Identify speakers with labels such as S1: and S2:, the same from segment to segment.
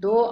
S1: 2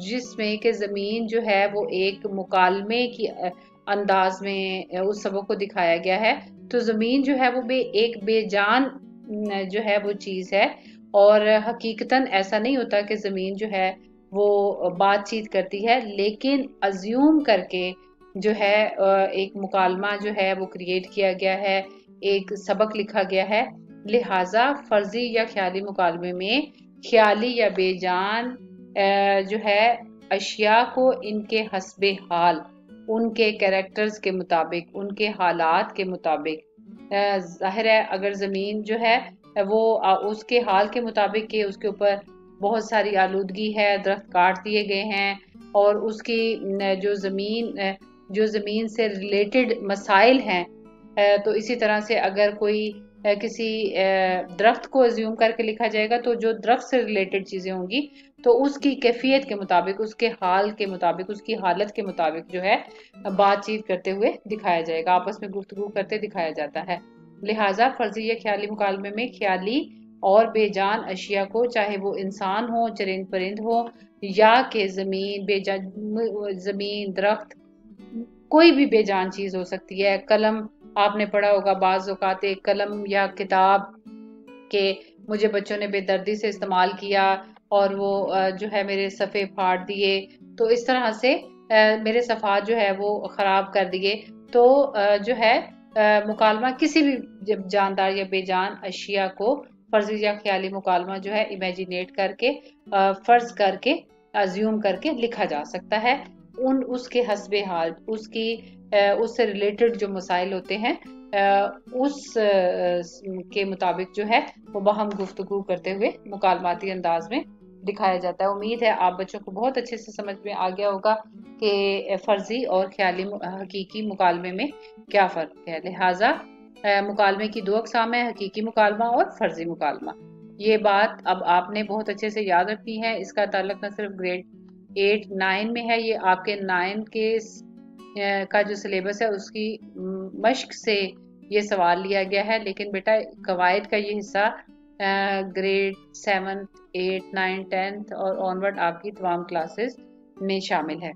S1: جس میں کہ زمین جو ہے وہ ایک مکالمے کی انداز میں اس سبق کو دکھایا گیا ہے. تو زمین جو ہے وہ ایک بے جان جو ہے وہ چیز ہے، اور حقیقتاً ایسا نہیں ہوتا کہ زمین جو ہے وہ بات چیت کرتی ہے، لیکن ازیوم کر کے جو ہے ایک مکالمہ جو ہے وہ کریٹ کیا گیا ہے، ایک سبق لکھا گیا ہے. لہٰذا فرضی یا خیالی مکالمے میں خیالی یا بے جان جو ہے اشیاء کو ان کے حسب حال، ان کے کیریکٹرز کے مطابق، ان کے حالات کے مطابق، ظاہر ہے اگر زمین جو ہے وہ اس کے حال کے مطابق کہ اس کے اوپر بہت ساری آلودگی ہے، درخت کاٹ دیے گئے ہیں، اور اس کی جو زمین سے ریلیٹڈ مسائل ہیں، تو اسی طرح سے اگر کوئی کسی درخت کو ازیوم کر کے لکھا جائے گا تو جو درخت سے ریلیٹڈ چیزیں ہوں گی تو اس کی کیفیت کے مطابق، اس کے حال کے مطابق، اس کی حالت کے مطابق جو ہے بات چیت کرتے ہوئے دکھایا جائے گا، آپس میں گفتگو کرتے دکھایا جاتا ہے. لہٰذا فرضی یا خیالی مکالمے میں خیالی اور بے جان اشیاء کو، چاہے وہ انسان ہو، چرند پرند ہو، یا کہ زمین، درخت، کوئی بھی بے جان چیز ہو سکتی ہے. قلم، آپ نے پڑھا ہوگا بعض اوقات ایک قلم یا کتاب کہ مجھے بچوں نے بے دردی سے استعمال کیا اور وہ جو ہے میرے صفحے پھاڑ دیے، تو اس طرح سے میرے صفحات جو ہے وہ خراب کر دیے. تو جو ہے مکالمہ کسی بھی جاندار یا بے جان اشیاء کو فرضی یا خیالی مکالمہ جو ہے امیجینیٹ کر کے، فرض کر کے، ازیوم کر کے لکھا جا سکتا ہے. اس کے حسب حال، اس سے ریلیٹڈ جو مسائل ہوتے ہیں اس کے مطابق جو ہے وہ باہم گفتگو کرتے ہوئے مکالماتی انداز میں دکھایا جاتا ہے. امید ہے آپ بچوں کو بہت اچھے سے سمجھ میں آ گیا ہوگا کہ فرضی اور خیالی حقیقی مکالمے میں کیا فرق ہے. لہٰذا مکالمے کی دو اقسام ہیں، حقیقی مکالمہ اور فرضی مکالمہ. یہ بات اب آپ نے بہت اچھے سے یاد رکھنی ہے. اس کا تعلق نہ صرف گریڈ 8 9 میں ہے، یہ آپ کے 9 کا جو سلیبس ہے اس کی مشق سے یہ سوال لیا گیا ہے، لیکن بیٹا قواعد کا یہ حصہ گریڈ 7 8 9 10 اور آنورڈ آپ کی تمام کلاسز میں شامل ہے.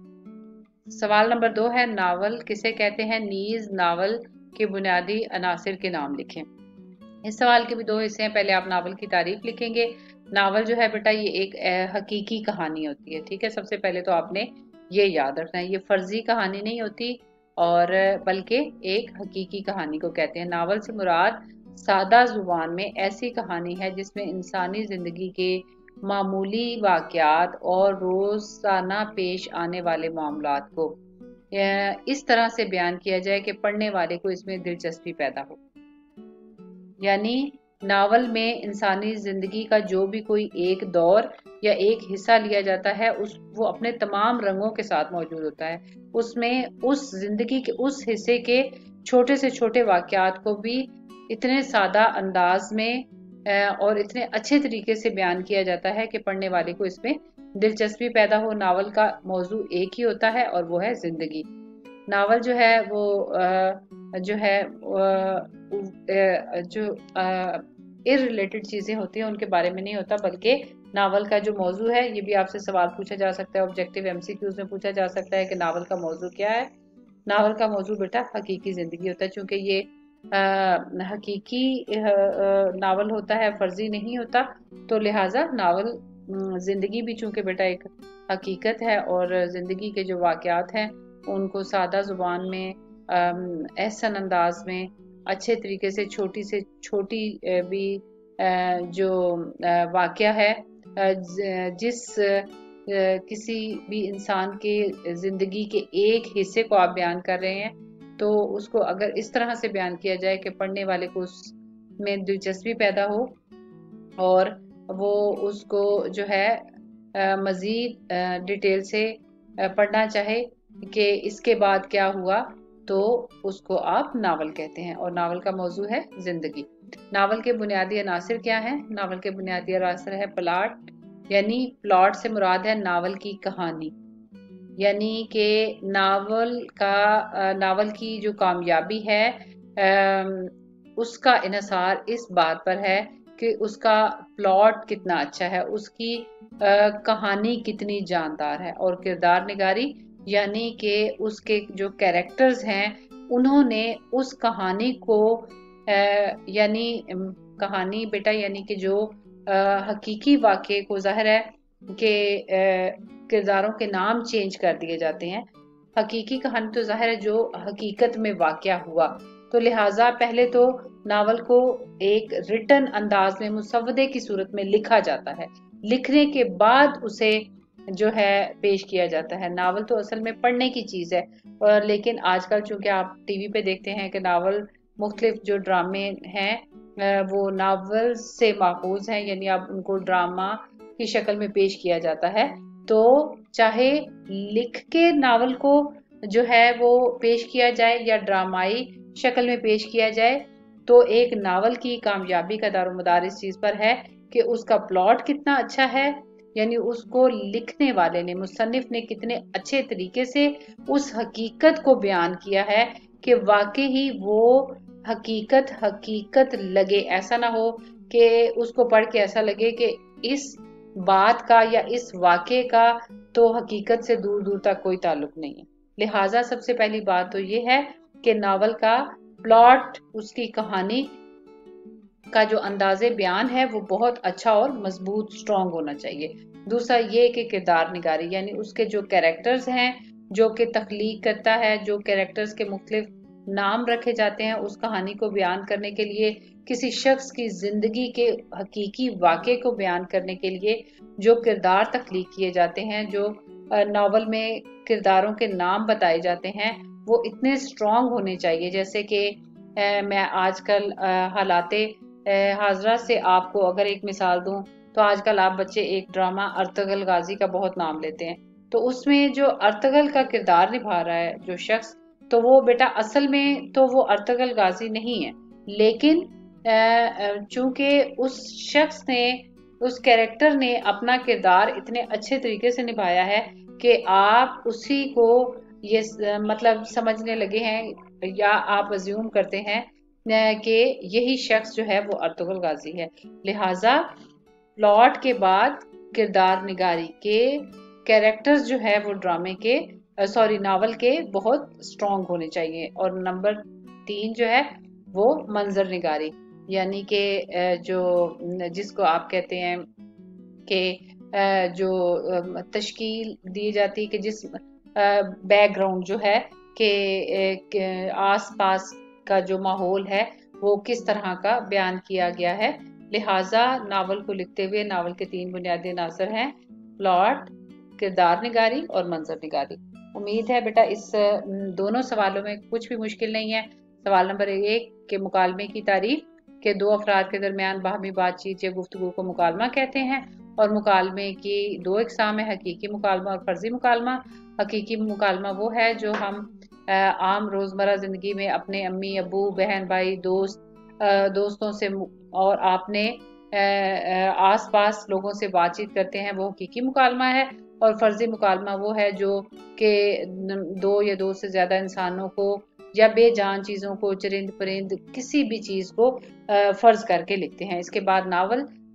S1: سوال نمبر 2 ہے، ناول کسے کہتے ہیں؟ نیز ناول کے بنیادی عناصر کے نام لکھیں. اس سوال کے بھی دو حصے ہیں. پہلے آپ ناول کی تعریف لکھیں گے. ناول جو ہے بیٹا یہ ایک حقیقی کہانی ہوتی ہے، ٹھیک ہے. سب سے پہلے تو آپ نے یہ یاد رکھنا ہے، یہ فرضی کہانی نہیں ہوتی اور بلکہ ایک حقیقی کہانی کو کہتے ہیں. ناول سے مراد سادہ زبان میں ایسی کہانی ہے جس میں انسانی زندگی کے معمولی واقعات اور روزانہ پیش آنے والے معاملات کو اس طرح سے بیان کیا جائے کہ پڑھنے والے کو اس میں دلچسپی پیدا ہو. یعنی ناول میں انسانی زندگی کا جو بھی کوئی ایک دور یا ایک حصہ لیا جاتا ہے وہ اپنے تمام رنگوں کے ساتھ موجود ہوتا ہے. اس میں اس زندگی کے اس حصے کے چھوٹے سے چھوٹے واقعات کو بھی اتنے سادہ انداز میں اور اتنے اچھے طریقے سے بیان کیا جاتا ہے کہ پڑھنے والے کو اس میں دلچسپی پیدا ہو. ناول کا موضوع ایک ہی ہوتا ہے اور وہ ہے زندگی. ناول جو ہے وہ جو ریلیٹڈ چیزیں ہوتی ہیں ان کے بارے میں نہیں ہوتا، بلکہ ناول کا جو موضوع ہے، یہ بھی آپ سے سوال پوچھا جا سکتا ہے، آبجیکٹیو MCQs میں پوچھا جا سکتا ہے کہ ناول کا موضوع کیا ہے. ناول کا موضوع بیٹا حقیقی زندگی ہوتا ہے، چونکہ یہ حقیقی ناول ہوتا ہے، فرضی نہیں ہوتا، تو لہٰذا ناول زندگی بھی چونکہ بیٹا ایک حقیقت ہے اور زندگی کے جو واقعات ہیں ان کو سادہ زبان میں، احسن انداز میں، اچھے طریقے سے چھوٹی سے چھوٹی بھی جو واقعہ ہے جس کسی بھی انسان کے زندگی کے ایک حصے کو آپ بیان کر رہے ہیں تو اس کو اگر اس طرح سے بیان کیا جائے کہ پڑھنے والے کو اس میں دلچسپی پیدا ہو اور وہ اس کو جو ہے مزید ڈیٹیل سے پڑھنا چاہے کہ اس کے بعد کیا ہوا، تو اس کو آپ ناول کہتے ہیں. اور ناول کا موضوع ہے زندگی. ناول کے بنیادی عناصر کیا ہیں؟ ناول کے بنیادی عناصر ہے پلاٹ، یعنی پلاٹ سے مراد ہے ناول کی کہانی. یعنی کہ ناول کی جو کامیابی ہے اس کا انحصار اس بات پر ہے کہ اس کا پلاٹ کتنا اچھا ہے، اس کی کہانی کتنی جاندار ہے، اور کردار نگاری یعنی کہ اس کے جو کیریکٹرز ہیں انہوں نے اس کہانی کو یعنی کہانی بیٹا یعنی کہ جو حقیقی واقعے کو، ظاہر ہے کہ کرداروں کے نام چینج کر دیے جاتے ہیں، حقیقی کہانی تو ظاہر ہے جو حقیقت میں واقعہ ہوا، تو لہٰذا پہلے تو ناول کو ایک ریٹن انداز میں مسودے کی صورت میں لکھا جاتا ہے، لکھنے کے بعد اسے جو ہے پیش کیا جاتا ہے۔ ناول تو اصل میں پڑھنے کی چیز ہے، لیکن آج کل چونکہ آپ ٹی وی پہ دیکھتے ہیں کہ ناول مختلف جو ڈرامے ہیں وہ ناول سے ماخوذ ہیں، یعنی اب ان کو ڈرامہ کی شکل میں پیش کیا جاتا ہے، تو چاہے لکھ کے ناول کو جو ہے وہ پیش کیا جائے یا ڈرامائی شکل میں پیش کیا جائے، تو ایک ناول کی کامیابی کا دار و مدار اس چیز پر ہے کہ اس کا پلاٹ کتنا اچھا ہے، یعنی اس کو لکھنے والے نے، مصنف نے کتنے اچھے طریقے سے اس حقیقت کو بیان کیا ہے کہ واقعی ہی وہ حقیقت لگے، ایسا نہ ہو کہ اس کو پڑھ کے ایسا لگے کہ اس بات کا یا اس واقعے کا تو حقیقت سے دور دور تک کوئی تعلق نہیں ہے۔ لہٰذا سب سے پہلی بات تو یہ ہے کہ ناول کا پلاٹ، اس کی کہانی کا جو انداز بیان ہے وہ بہت اچھا اور مضبوط سٹرونگ ہونا چاہیے۔ دوسرا یہ کہ کردار نگاری یعنی اس کے جو کیریکٹرز ہیں جو کہ تخلیق کرتا ہے، جو کیریکٹرز کے مختلف نام رکھے جاتے ہیں اس کہانی کو بیان کرنے کے لیے، کسی شخص کی زندگی کے حقیقی واقعے کو بیان کرنے کے لیے جو کردار تخلیق کیے جاتے ہیں، جو ناول میں کرداروں کے نام بتائے جاتے ہیں، وہ اتنے سٹرونگ ہونے چاہیے۔ جیسے کہ میں آج کل حالات حاضرہ سے آپ کو اگر ایک مثال دوں تو آج کل آپ بچے ایک ڈرامہ ارطغرل غازی کا بہت نام لیتے ہیں، تو اس میں جو ارطغرل کا کردار نبھا رہا ہے جو شخص، تو وہ بیٹا اصل میں تو وہ ارطغرل غازی نہیں ہے، لیکن چونکہ اس شخص نے، اس کیریکٹر نے اپنا کردار اتنے اچھے طریقے سے نبھایا ہے کہ آپ اسی کو یہ مطلب سمجھنے لگے ہیں یا آپ ازیوم کرتے ہیں کہ یہی شخص جو ہے وہ ارطغرل غازی ہے۔ لہٰذا پلاٹ کے بعد کردار نگاری کے کیریکٹرز جو ہے وہ ڈرامے کے ناول کے بہت سٹرونگ ہونے چاہیے۔ اور نمبر 3 جو ہے وہ منظر نگاری، یعنی کہ جو جس کو آپ کہتے ہیں کہ جو تشکیل دی جاتی کہ جس بیک گراؤنڈ جو ہے کہ آس پاس کا جو ماحول ہے وہ کس طرح کا بیان کیا گیا ہے۔ لہٰذا ناول کو لکھتے ہوئے ناول کے 3 بنیادی عناصر ہیں: پلاٹ، کردار نگاری اور منظر نگاری۔ امید ہے بیٹا اس دونوں سوالوں میں کچھ بھی مشکل نہیں ہے۔ سوال نمبر 1 کہ مکالمے کی تعریف، کہ 2 افراد کے درمیان باہمی بات چیت یا گفتگو کو مکالمہ کہتے ہیں، اور مکالمے کی 2 اقسام ہیں: حقیقی مکالمہ اور فرضی مکالمہ۔ حقیقی مکالمہ وہ ہے جو ہم عام روزمرہ زندگی میں اپنے امی ابو، بہن بھائی، دوستوں سے اور اپنے آس پاس لوگوں سے بات چیت کرتے ہیں، وہ حقیقی مکالمہ ہے۔ اور فرضی مکالمہ وہ ہے جو کہ 2 یا 2 سے زیادہ انسانوں کو یا بے جان چیزوں کو، چرند پرند کسی بھی چیز کو فرض کر کے لکھتے ہیں۔ اس کے بعد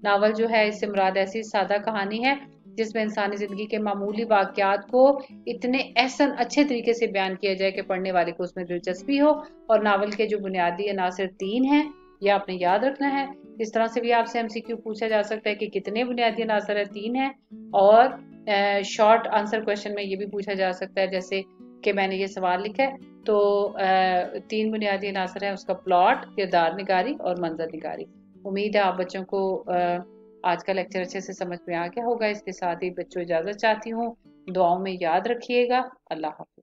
S1: ناول جو ہے اس سے مراد ایسی سادہ کہانی ہے جس میں انسانی زندگی کے معمولی واقعات کو اتنے احسن اچھے طریقے سے بیان کیا جائے کہ پڑھنے والے کو اس میں دلچسپی ہو۔ اور ناول کے جو بنیادی عناصر 3 ہیں یہ آپ نے یاد رکھنا ہے۔ اس طرح سے بھی آپ سے MCQ پوچھا جا سکتا ہے کہ کتنے بنیادی عناصر ہیں، 3 ہیں۔ اور شارٹ آنسر کوشچن میں یہ بھی پوچھا جا سکتا ہے جیسے کہ میں نے یہ سوال لکھا ہے تو 3 بنیادی عناصر ہیں، اس کا پلاٹ، کردار نگاری اور منظر نگاری۔ امید ہے آپ بچوں کو آج کا لیکچر اچھے سے سمجھ میں آ گیا ہوگا۔ اس کے ساتھ ہی بچوں اجازت چاہتی ہوں، دعاؤں میں یاد رکھیے گا۔ اللہ حافظ۔